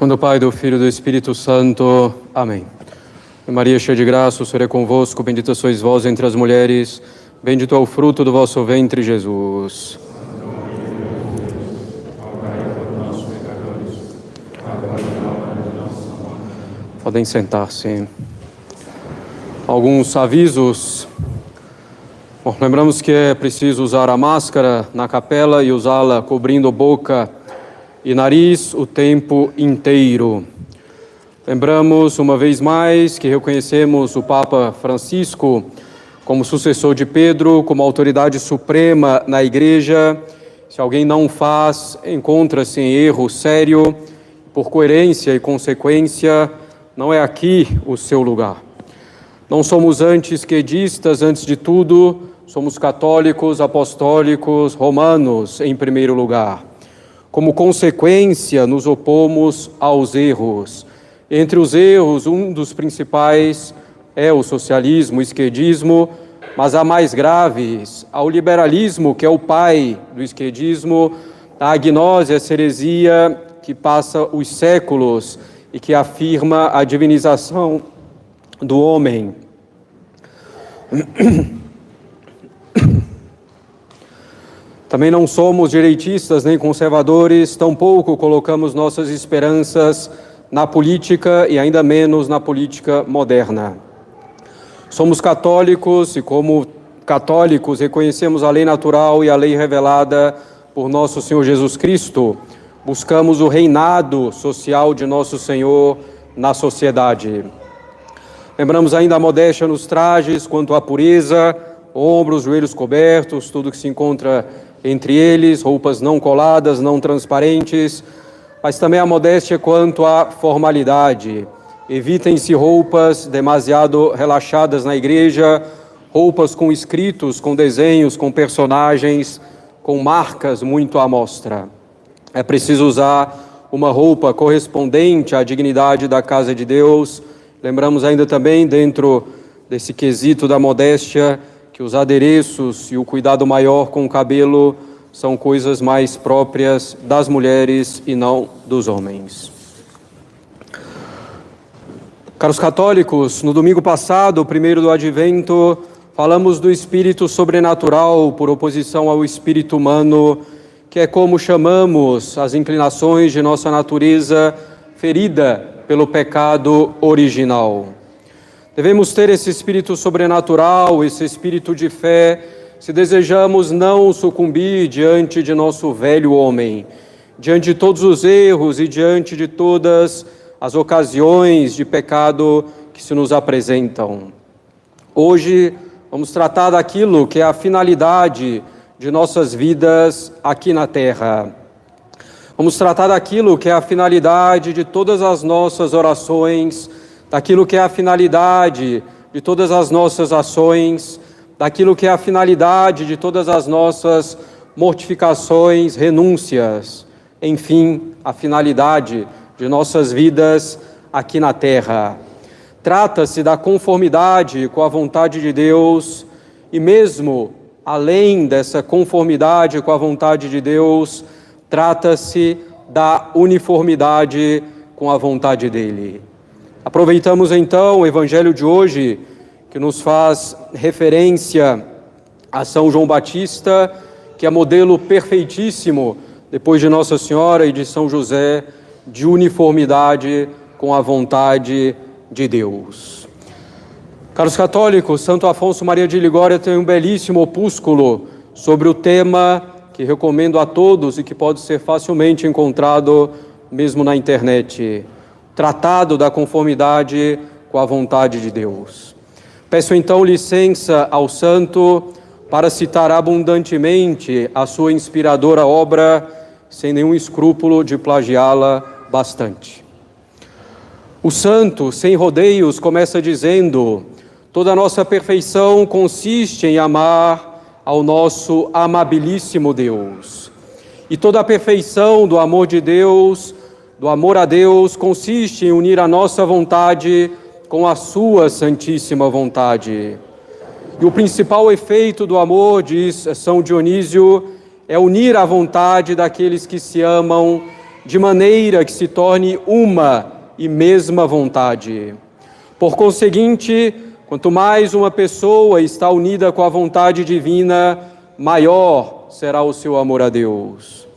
Do Pai, do Filho e do Espírito Santo. Amém. Maria, cheia de graça, o Senhor é convosco, bendita sois vós entre as mulheres, bendito é o fruto do vosso ventre, Jesus. Podem sentar-se. Alguns avisos. Bom, lembramos que é preciso usar a máscara na capela e usá-la cobrindo boca e nariz o tempo inteiro. Lembramos uma vez mais que reconhecemos o Papa Francisco como sucessor de Pedro, como autoridade suprema na Igreja. Se alguém não faz, encontra-se em erro sério. Por coerência e consequência, não é aqui o seu lugar. Não somos anti-esquerdistas, antes de tudo, somos católicos, apostólicos, romanos em primeiro lugar. Como consequência, nos opomos aos erros. Entre os erros, um dos principais é o socialismo, o esquerdismo, mas há mais graves, ao liberalismo, que é o pai do esquerdismo, a agnose, a heresia que passa os séculos e que afirma a divinização do homem. Também não somos direitistas nem conservadores, tampouco colocamos nossas esperanças na política e ainda menos na política moderna. Somos católicos e, como católicos, reconhecemos a lei natural e a lei revelada por nosso Senhor Jesus Cristo. Buscamos o reinado social de nosso Senhor na sociedade. Lembramos ainda a modéstia nos trajes, quanto à pureza, ombros, joelhos cobertos, tudo que se encontra entre eles, roupas não coladas, não transparentes, mas também a modéstia quanto à formalidade. Evitem-se roupas demasiado relaxadas na igreja, roupas com escritos, com desenhos, com personagens, com marcas muito à mostra. É preciso usar uma roupa correspondente à dignidade da casa de Deus. Lembramos ainda também, dentro desse quesito da modéstia, que os adereços e o cuidado maior com o cabelo são coisas mais próprias das mulheres e não dos homens. Caros católicos, no domingo passado, o primeiro do Advento, falamos do espírito sobrenatural por oposição ao espírito humano, que é como chamamos as inclinações de nossa natureza ferida pelo pecado original. Devemos ter esse espírito sobrenatural, esse espírito de fé, se desejamos não sucumbir diante de nosso velho homem, diante de todos os erros e diante de todas as ocasiões de pecado que se nos apresentam. Hoje vamos tratar daquilo que é a finalidade de nossas vidas aqui na Terra. Vamos tratar daquilo que é a finalidade de todas as nossas orações, daquilo que é a finalidade de todas as nossas ações, daquilo que é a finalidade de todas as nossas mortificações, renúncias, enfim, a finalidade de nossas vidas aqui na Terra. Trata-se da conformidade com a vontade de Deus e mesmo além dessa conformidade com a vontade de Deus, trata-se da uniformidade com a vontade dele. Aproveitamos então o Evangelho de hoje, que nos faz referência a São João Batista, que é modelo perfeitíssimo, depois de Nossa Senhora e de São José, de uniformidade com a vontade de Deus. Caros católicos, Santo Afonso Maria de Ligório tem um belíssimo opúsculo sobre o tema que recomendo a todos e que pode ser facilmente encontrado mesmo na internet. Tratado da conformidade com a vontade de Deus. Peço então licença ao santo para citar abundantemente a sua inspiradora obra, sem nenhum escrúpulo de plagiá-la bastante. O santo, sem rodeios, começa dizendo: toda a nossa perfeição consiste em amar ao nosso amabilíssimo Deus. E toda a perfeição do amor de Deus, do amor a Deus, consiste em unir a nossa vontade com a sua santíssima vontade. E o principal efeito do amor, diz São Dionísio, é unir a vontade daqueles que se amam de maneira que se torne uma e mesma vontade. Por conseguinte, quanto mais uma pessoa está unida com a vontade divina, maior será o seu amor a Deus.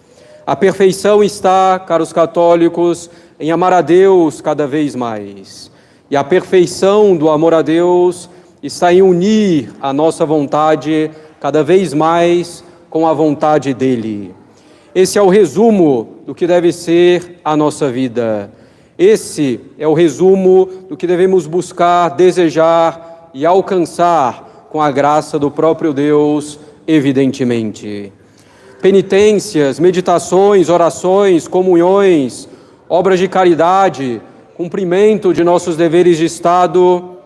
A perfeição está, caros católicos, em amar a Deus cada vez mais. E a perfeição do amor a Deus está em unir a nossa vontade cada vez mais com a vontade dele. Esse é o resumo do que deve ser a nossa vida. Esse é o resumo do que devemos buscar, desejar e alcançar com a graça do próprio Deus, evidentemente. Penitências, meditações, orações, comunhões, obras de caridade, cumprimento de nossos deveres de Estado,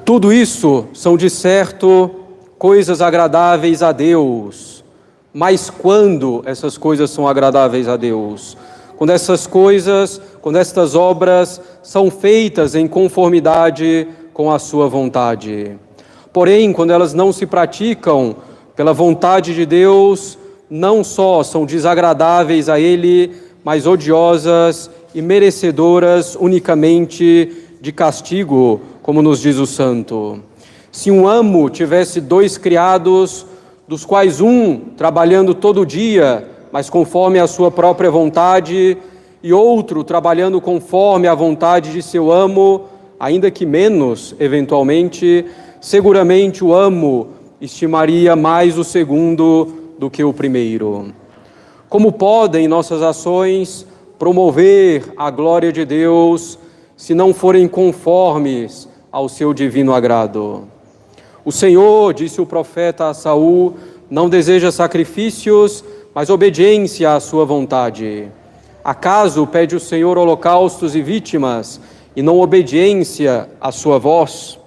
tudo isso são, de certo, coisas agradáveis a Deus. Mas quando essas coisas são agradáveis a Deus? Quando estas obras são feitas em conformidade com a sua vontade. Porém, quando elas não se praticam pela vontade de Deus, não só são desagradáveis a Ele, mas odiosas e merecedoras unicamente de castigo, como nos diz o santo. Se um amo tivesse 2 criados, dos quais um trabalhando todo dia, mas conforme a sua própria vontade, e outro trabalhando conforme a vontade de seu amo, ainda que menos, eventualmente, seguramente o amo estimaria mais o segundo do que o primeiro. Como podem nossas ações promover a glória de Deus se não forem conformes ao seu divino agrado? O Senhor, disse o profeta a Saul, não deseja sacrifícios, mas obediência à sua vontade. Acaso pede o Senhor holocaustos e vítimas, e não obediência à sua voz?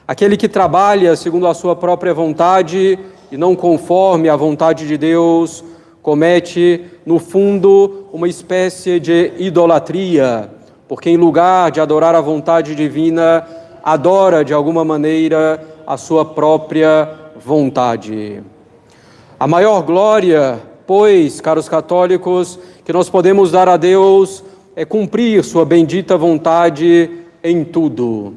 Aquele que trabalha segundo a sua própria vontade e não conforme à vontade de Deus, comete, no fundo, uma espécie de idolatria, porque em lugar de adorar a vontade divina, adora de alguma maneira a sua própria vontade. A maior glória, pois, caros católicos, que nós podemos dar a Deus é cumprir sua bendita vontade em tudo.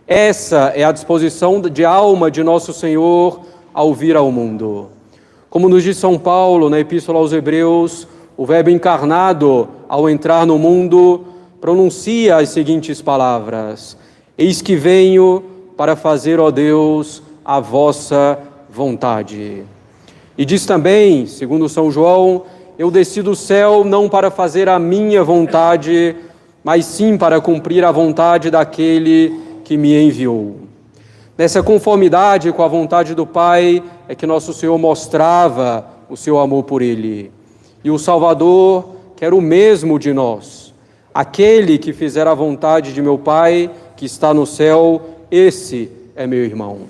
Essa é a disposição de alma de nosso Senhor ao vir ao mundo. Como nos diz São Paulo na Epístola aos Hebreus, o Verbo encarnado, ao entrar no mundo, pronuncia as seguintes palavras: Eis que venho para fazer, ó Deus, a vossa vontade. E diz também, segundo São João, eu desci do céu não para fazer a minha vontade, mas sim para cumprir a vontade daquele que me enviou. Nessa conformidade com a vontade do Pai é que nosso Senhor mostrava o seu amor por Ele. E o Salvador quer o mesmo de nós. Aquele que fizer a vontade de meu Pai, que está no céu, esse é meu irmão.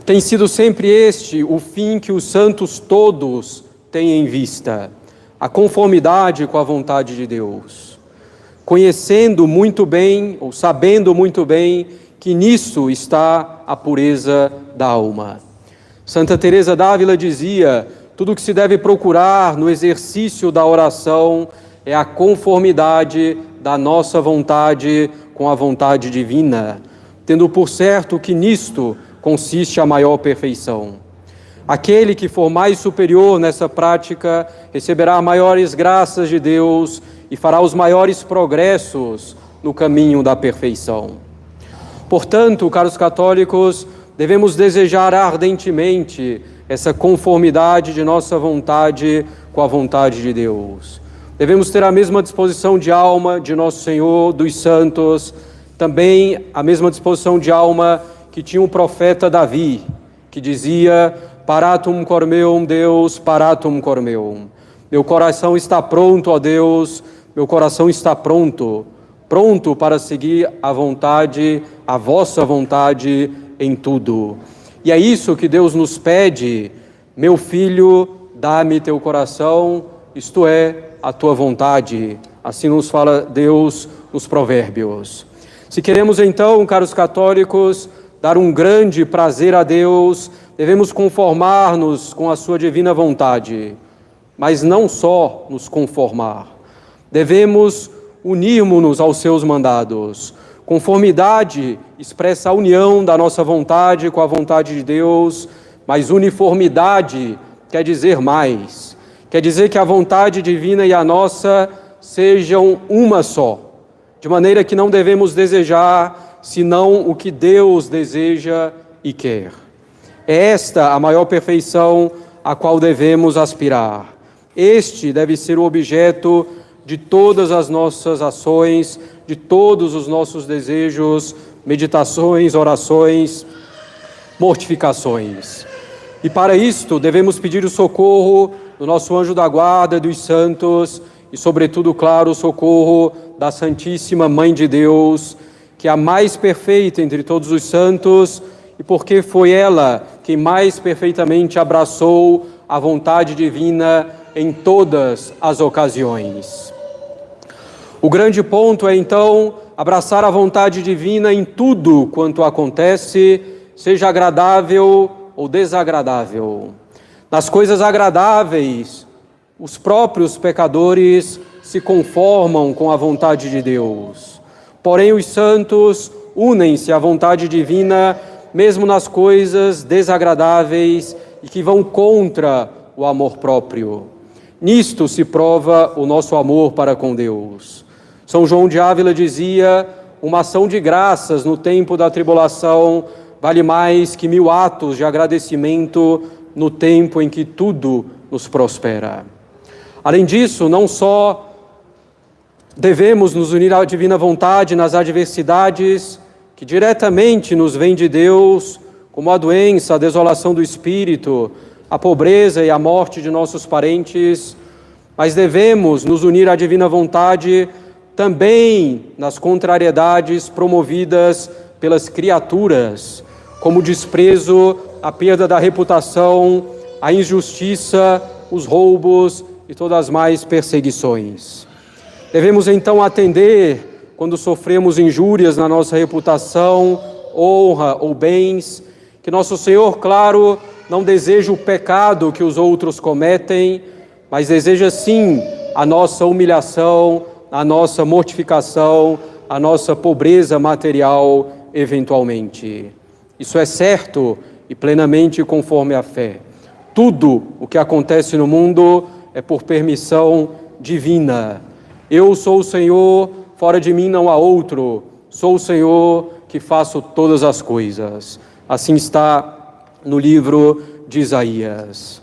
Tem sido sempre este o fim que os santos todos têm em vista, a conformidade com a vontade de Deus, conhecendo muito bem, ou sabendo muito bem, que nisso está a pureza da alma. Santa Teresa d'Ávila dizia: tudo o que se deve procurar no exercício da oração é a conformidade da nossa vontade com a vontade divina, tendo por certo que nisto consiste a maior perfeição. Aquele que for mais superior nessa prática receberá maiores graças de Deus e fará os maiores progressos no caminho da perfeição. Portanto, caros católicos, devemos desejar ardentemente essa conformidade de nossa vontade com a vontade de Deus. Devemos ter a mesma disposição de alma de nosso Senhor, dos santos, também a mesma disposição de alma que tinha o profeta Davi, que dizia: Paratum cor meum, Deus, paratum cor meum. Meu coração está pronto, ó Deus, meu coração está pronto para seguir a vontade, a vossa vontade em tudo. E é isso que Deus nos pede: meu filho, dá-me teu coração, isto é, a tua vontade. Assim nos fala Deus nos Provérbios. Se queremos então, caros católicos, dar um grande prazer a Deus, devemos conformar-nos com a sua divina vontade. mas não só nos conformar. Devemos unirmos-nos aos seus mandados. Conformidade expressa a união da nossa vontade com a vontade de Deus, mas uniformidade quer dizer mais. Quer dizer que a vontade divina e a nossa sejam uma só, de maneira que não devemos desejar senão o que Deus deseja e quer. É esta a maior perfeição a qual devemos aspirar. Este deve ser o objeto de todas as nossas ações, de todos os nossos desejos, meditações, orações, mortificações. E para isto devemos pedir o socorro do nosso anjo da guarda, dos santos e, sobretudo, claro, o socorro da Santíssima Mãe de Deus, que é a mais perfeita entre todos os santos, e porque foi ela quem mais perfeitamente abraçou a vontade divina em todas as ocasiões. O grande ponto é, então, abraçar a vontade divina em tudo quanto acontece, seja agradável ou desagradável. Nas coisas agradáveis, os próprios pecadores se conformam com a vontade de Deus. Porém, os santos unem-se à vontade divina, mesmo nas coisas desagradáveis e que vão contra o amor próprio. Nisto se prova o nosso amor para com Deus. São João de Ávila dizia: uma ação de graças no tempo da tribulação vale mais que 1000 atos de agradecimento no tempo em que tudo nos prospera. Além disso, não só devemos nos unir à divina vontade nas adversidades que diretamente nos vêm de Deus, como a doença, a desolação do espírito, a pobreza e a morte de nossos parentes, mas devemos nos unir à divina vontade também nas contrariedades promovidas pelas criaturas, como o desprezo, a perda da reputação, a injustiça, os roubos e todas as mais perseguições. Devemos então atender quando sofremos injúrias na nossa reputação, honra ou bens, que nosso Senhor, claro, não deseja o pecado que os outros cometem, mas deseja sim a nossa humilhação, a nossa mortificação, a nossa pobreza material, eventualmente. Isso é certo e plenamente conforme a fé. Tudo o que acontece no mundo é por permissão divina. Eu sou o Senhor, fora de mim não há outro. Sou o Senhor que faço todas as coisas. Assim está no livro de Isaías.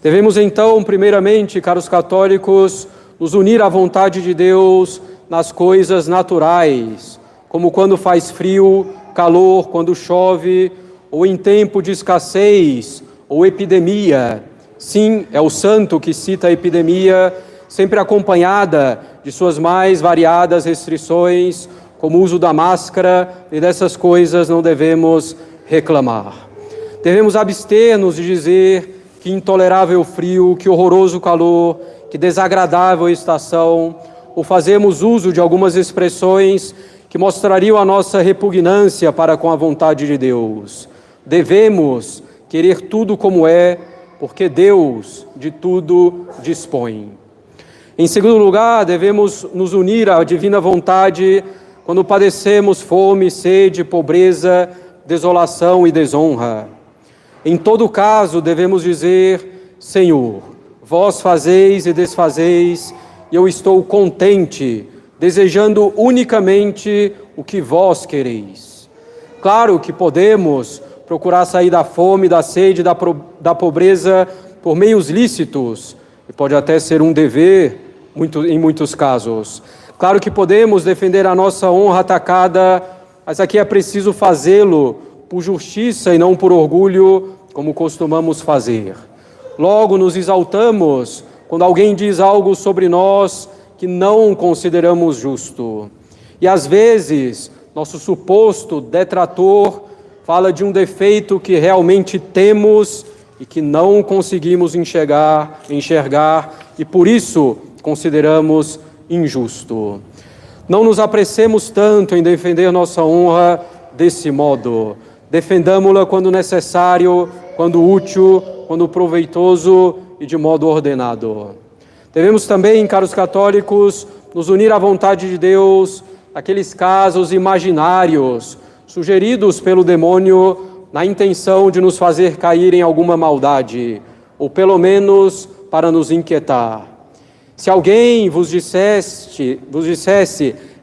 Devemos então, primeiramente, caros católicos, nos unir à vontade de Deus nas coisas naturais, como quando faz frio, calor, quando chove, ou em tempo de escassez ou epidemia. Sim, é o santo que cita a epidemia, sempre acompanhada de suas mais variadas restrições, como o uso da máscara, e dessas coisas não devemos reclamar. Devemos abster-nos de dizer que intolerável frio, que horroroso calor, que desagradável estação, ou fazermos uso de algumas expressões que mostrariam a nossa repugnância para com a vontade de Deus. Devemos querer tudo como é, porque Deus de tudo dispõe. Em segundo lugar, devemos nos unir à divina vontade quando padecemos fome, sede, pobreza, desolação e desonra. Em todo caso, devemos dizer: Senhor, vós fazeis e desfazeis, e eu estou contente, desejando unicamente o que vós quereis. Claro que podemos procurar sair da fome, da sede, da pobreza por meios lícitos, e pode até ser um dever em muitos casos. Claro que podemos defender a nossa honra atacada, mas aqui é preciso fazê-lo por justiça e não por orgulho, como costumamos fazer. Logo nos exaltamos quando alguém diz algo sobre nós que não consideramos justo. E às vezes, nosso suposto detrator fala de um defeito que realmente temos e que não conseguimos enxergar e por isso consideramos injusto. Não nos apressemos tanto em defender nossa honra desse modo. Defendamo-la quando necessário, quando útil, quando proveitoso e de modo ordenado. Devemos também, caros católicos, nos unir à vontade de Deus naqueles casos imaginários sugeridos pelo demônio na intenção de nos fazer cair em alguma maldade, ou pelo menos para nos inquietar. Se alguém vos dissesse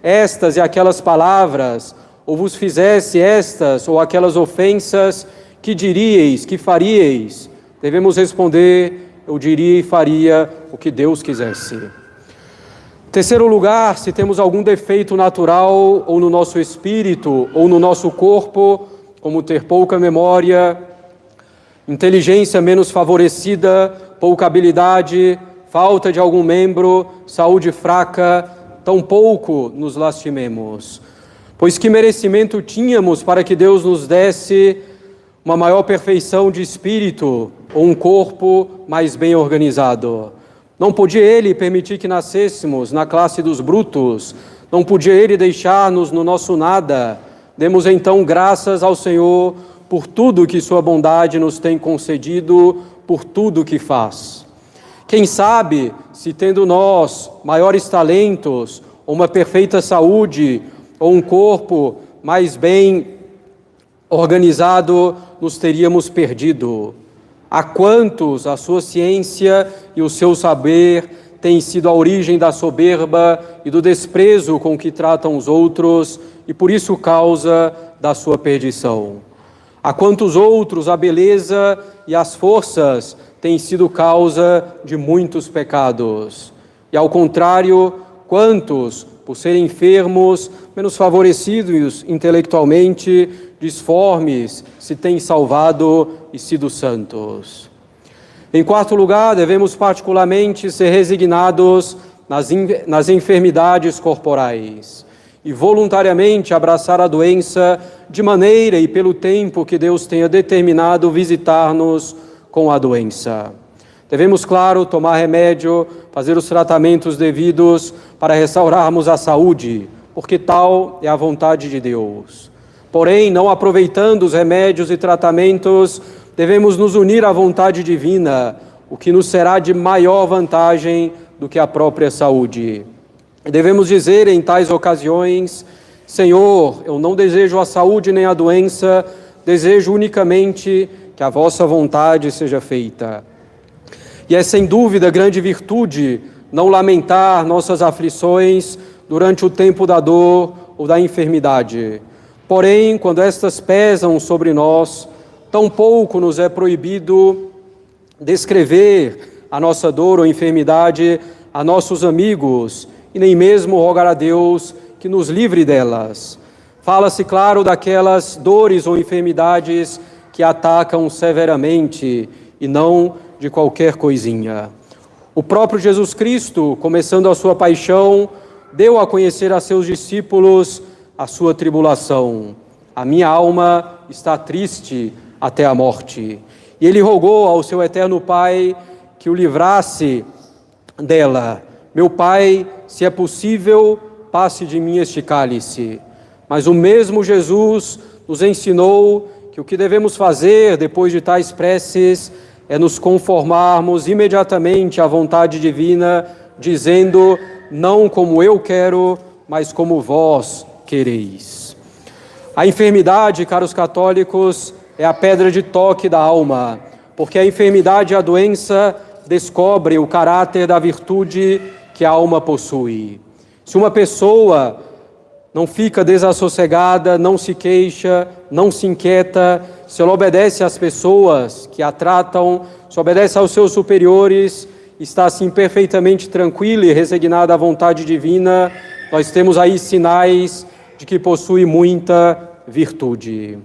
estas e aquelas palavras, ou vos fizesse estas ou aquelas ofensas, que diríeis, que faríeis? Devemos responder: eu diria e faria o que Deus quisesse. Terceiro lugar, se temos algum defeito natural, ou no nosso espírito, ou no nosso corpo, como ter pouca memória, inteligência menos favorecida, pouca habilidade, falta de algum membro, saúde fraca, tampouco nos lastimemos. Pois que merecimento tínhamos para que Deus nos desse uma maior perfeição de espírito ou um corpo mais bem organizado? Não podia Ele permitir que nascêssemos na classe dos brutos, não podia Ele deixar-nos no nosso nada. Demos então graças ao Senhor por tudo que Sua bondade nos tem concedido, por tudo que faz. Quem sabe, se tendo nós maiores talentos, ou uma perfeita saúde, ou um corpo mais bem organizado, nos teríamos perdido. A quantos a sua ciência e o seu saber têm sido a origem da soberba e do desprezo com que tratam os outros, e por isso causa da sua perdição. A quantos outros a beleza e as forças têm sido causa de muitos pecados. E ao contrário, quantos, por serem enfermos, menos favorecidos intelectualmente, disformes, se têm salvado e sido santos. Em quarto lugar, devemos particularmente ser resignados nas enfermidades corporais e voluntariamente abraçar a doença de maneira e pelo tempo que Deus tenha determinado visitar-nos com a doença. Devemos, claro, tomar remédio, fazer os tratamentos devidos para restaurarmos a saúde, porque tal é a vontade de Deus. Porém, não aproveitando os remédios e tratamentos, devemos nos unir à vontade divina, o que nos será de maior vantagem do que a própria saúde. Devemos dizer em tais ocasiões: Senhor, eu não desejo a saúde nem a doença, desejo unicamente que a vossa vontade seja feita. E é sem dúvida grande virtude não lamentar nossas aflições durante o tempo da dor ou da enfermidade. Porém, quando estas pesam sobre nós, tampouco nos é proibido descrever a nossa dor ou enfermidade a nossos amigos, e nem mesmo rogar a Deus que nos livre delas. Fala-se, claro, daquelas dores ou enfermidades que atacam severamente, e não de qualquer coisinha. O próprio Jesus Cristo, começando a sua paixão, deu a conhecer a seus discípulos a sua tribulação. A minha alma está triste até a morte. E ele rogou ao seu eterno Pai que o livrasse dela. Meu Pai, se é possível, passe de mim este cálice. Mas o mesmo Jesus nos ensinou que o que devemos fazer depois de tais preces é nos conformarmos imediatamente à vontade divina, dizendo: não como eu quero, mas como vós quereis. A enfermidade, caros católicos, é a pedra de toque da alma, porque a enfermidade e a doença descobrem o caráter da virtude que a alma possui. Se uma pessoa não fica desassossegada, não se queixa, não se inquieta, se ela obedece às pessoas que a tratam, se obedece aos seus superiores, está assim perfeitamente tranquila e resignada à vontade divina, nós temos aí sinais de que possui muita virtude.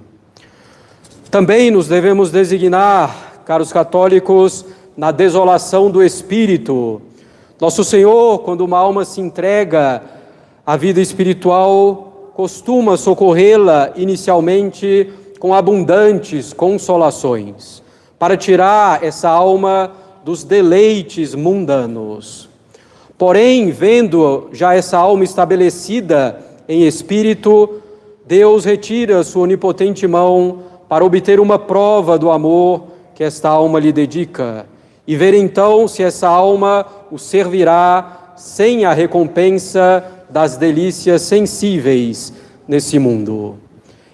Também nos devemos designar, caros católicos, na desolação do espírito. Nosso Senhor, quando uma alma se entrega à vida espiritual, costuma socorrê-la inicialmente com abundantes consolações, para tirar essa alma dos deleites mundanos. Porém, vendo já essa alma estabelecida em espírito, Deus retira sua onipotente mão para obter uma prova do amor que esta alma lhe dedica. e ver então se essa alma o servirá sem a recompensa das delícias sensíveis nesse mundo.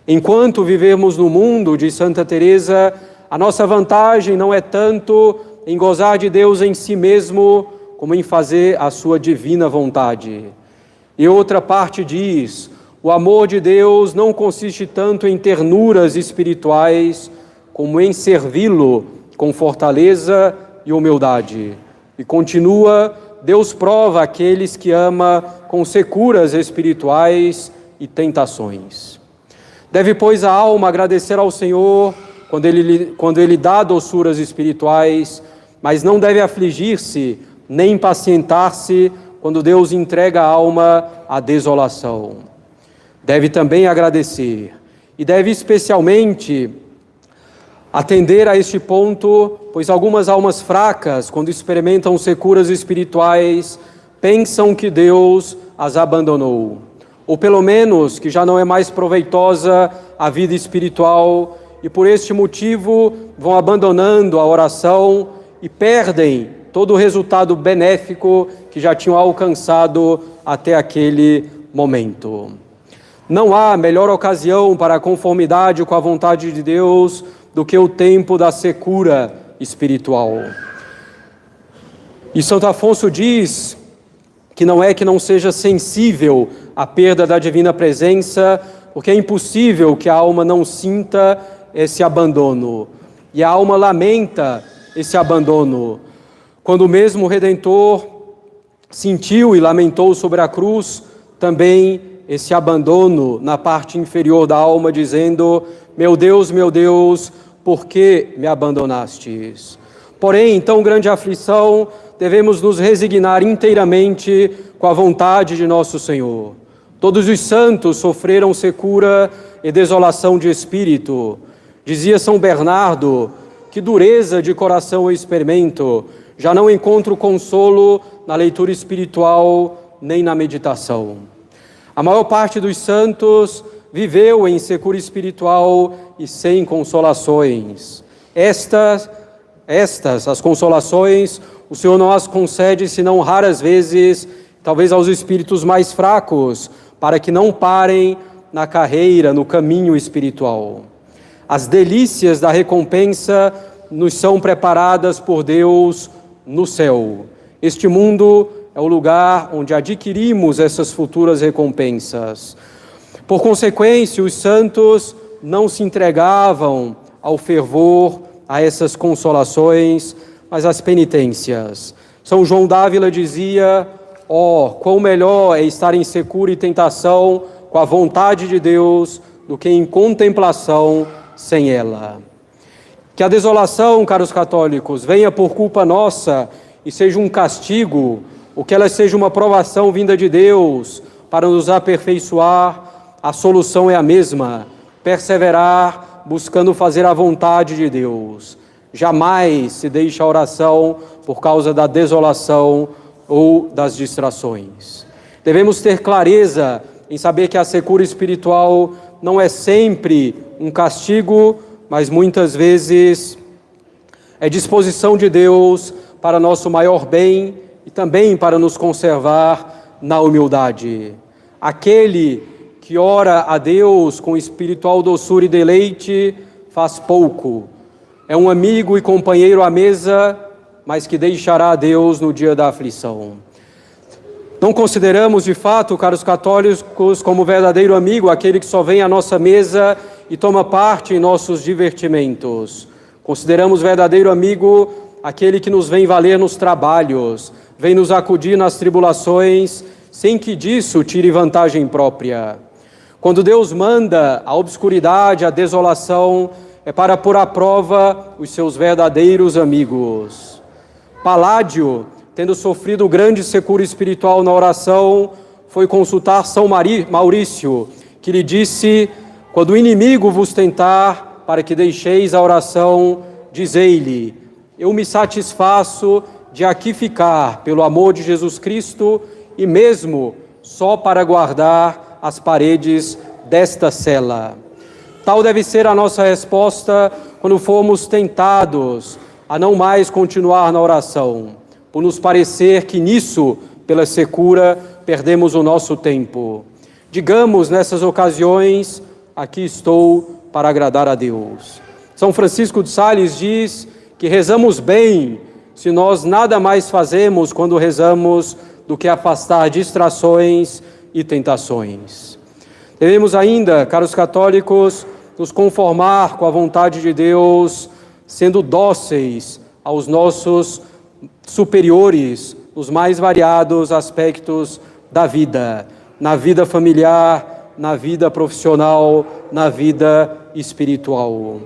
Enquanto vivemos no mundo, diz Santa Teresa, a nossa vantagem não é tanto em gozar de Deus em si mesmo, como em fazer a sua divina vontade. E outra parte diz, o amor de Deus não consiste tanto em ternuras espirituais, como em servi-lo com fortaleza e humildade. E continua, Deus prova aqueles que ama com securas espirituais e tentações. Deve, pois, a alma agradecer ao Senhor quando Ele dá doçuras espirituais, mas não deve afligir-se nem impacientar-se quando Deus entrega a alma à desolação. Deve também agradecer e deve especialmente atender a este ponto, pois algumas almas fracas, quando experimentam securas espirituais, pensam que Deus as abandonou, ou pelo menos que já não é mais proveitosa a vida espiritual, e por este motivo vão abandonando a oração e perdem todo o resultado benéfico que já tinham alcançado até aquele momento. Não há melhor ocasião para a conformidade com a vontade de Deus do que o tempo da secura espiritual. E Santo Afonso diz que não seja sensível à perda da divina presença, porque é impossível que a alma não sinta esse abandono. E a alma lamenta esse abandono. Quando o mesmo Redentor sentiu e lamentou sobre a cruz, também esse abandono na parte inferior da alma, dizendo, meu Deus, por que me abandonastes? Porém, em tão grande aflição, devemos nos resignar inteiramente com a vontade de nosso Senhor. Todos os santos sofreram secura e desolação de espírito. Dizia São Bernardo, que dureza de coração eu experimento, já não encontro consolo na leitura espiritual nem na meditação. A maior parte dos santos viveu em secura espiritual e sem consolações. Estas, as consolações, o Senhor não as concede, senão raras vezes, talvez aos espíritos mais fracos, para que não parem na carreira, no caminho espiritual. As delícias da recompensa nos são preparadas por Deus no céu. Este mundo é o lugar onde adquirimos essas futuras recompensas. Por consequência, os santos não se entregavam ao fervor, a essas consolações, mas às penitências. São João d'Ávila dizia, quão melhor é estar em secura e tentação com a vontade de Deus do que em contemplação sem ela. Que a desolação, caros católicos, venha por culpa nossa e seja um castigo, ou que ela seja uma provação vinda de Deus para nos aperfeiçoar, a solução é a mesma, perseverar buscando fazer a vontade de Deus. Jamais se deixa a oração por causa da desolação ou das distrações. Devemos ter clareza em saber que a secura espiritual não é sempre um castigo, mas muitas vezes é disposição de Deus para nosso maior bem e também para nos conservar na humildade. Aquele que ora a Deus com espiritual doçura e deleite faz pouco. É um amigo e companheiro à mesa, mas que deixará a Deus no dia da aflição. Não consideramos, de fato, caros católicos, como verdadeiro amigo aquele que só vem à nossa mesa e toma parte em nossos divertimentos. Consideramos verdadeiro amigo aquele que nos vem valer nos trabalhos, vem nos acudir nas tribulações, sem que disso tire vantagem própria. Quando Deus manda a obscuridade, a desolação, é para pôr à prova os seus verdadeiros amigos. Paládio, tendo sofrido grande secura espiritual na oração, foi consultar São Maurício, que lhe disse, quando o inimigo vos tentar, para que deixeis a oração, dizei-lhe, eu me satisfaço de aqui ficar, pelo amor de Jesus Cristo, e mesmo só para guardar as paredes desta cela. Tal deve ser a nossa resposta quando formos tentados a não mais continuar na oração, por nos parecer que nisso, pela secura, perdemos o nosso tempo. Digamos nessas ocasiões: aqui estou para agradar a Deus. São Francisco de Sales diz que rezamos bem se nós nada mais fazemos quando rezamos do que afastar distrações e tentações. Devemos ainda, caros católicos, nos conformar com a vontade de Deus, sendo dóceis aos nossos superiores nos mais variados aspectos da vida, na vida familiar, na vida profissional, na vida espiritual.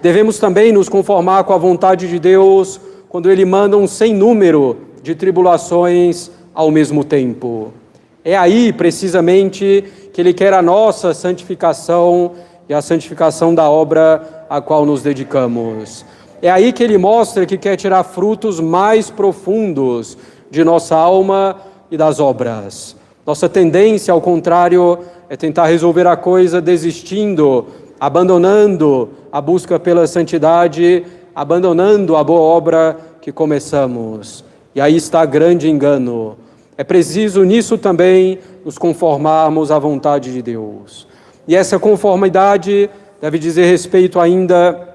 Devemos também nos conformar com a vontade de Deus quando Ele manda um sem número de tribulações ao mesmo tempo. É aí, precisamente, que Ele quer a nossa santificação e a santificação da obra a qual nos dedicamos. É aí que Ele mostra que quer tirar frutos mais profundos de nossa alma e das obras. Nossa tendência, ao contrário, é tentar resolver a coisa desistindo, abandonando a busca pela santidade, abandonando a boa obra que começamos. E aí está grande engano. É preciso nisso também nos conformarmos à vontade de Deus. E essa conformidade deve dizer respeito ainda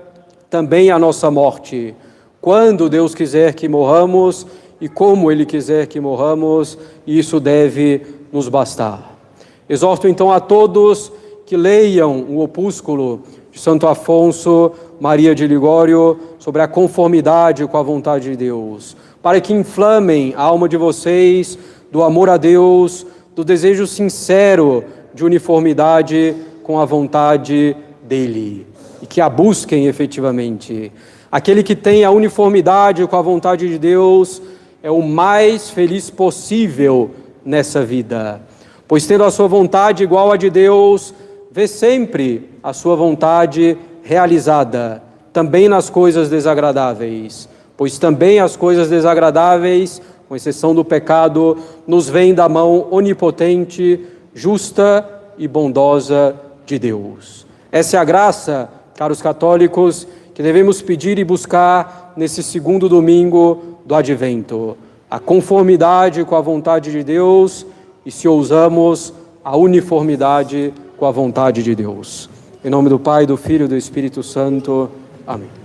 também à nossa morte. Quando Deus quiser que morramos e como Ele quiser que morramos, isso deve nos bastar. Exorto então a todos que leiam o opúsculo de Santo Afonso Maria de Ligório sobre a conformidade com a vontade de Deus, para que inflamem a alma de vocês do amor a Deus, do desejo sincero de uniformidade com a vontade dEle, e que a busquem efetivamente. Aquele que tem a uniformidade com a vontade de Deus é o mais feliz possível nessa vida, pois tendo a sua vontade igual à de Deus, vê sempre a sua vontade realizada, também nas coisas desagradáveis, pois também as coisas desagradáveis, com exceção do pecado, nos vêm da mão onipotente, justa e bondosa de Deus. Essa é a graça, caros católicos, que devemos pedir e buscar nesse segundo domingo do Advento. A conformidade com a vontade de Deus e, se ousamos, a uniformidade com a vontade de Deus. Em nome do Pai, do Filho e do Espírito Santo. Amém.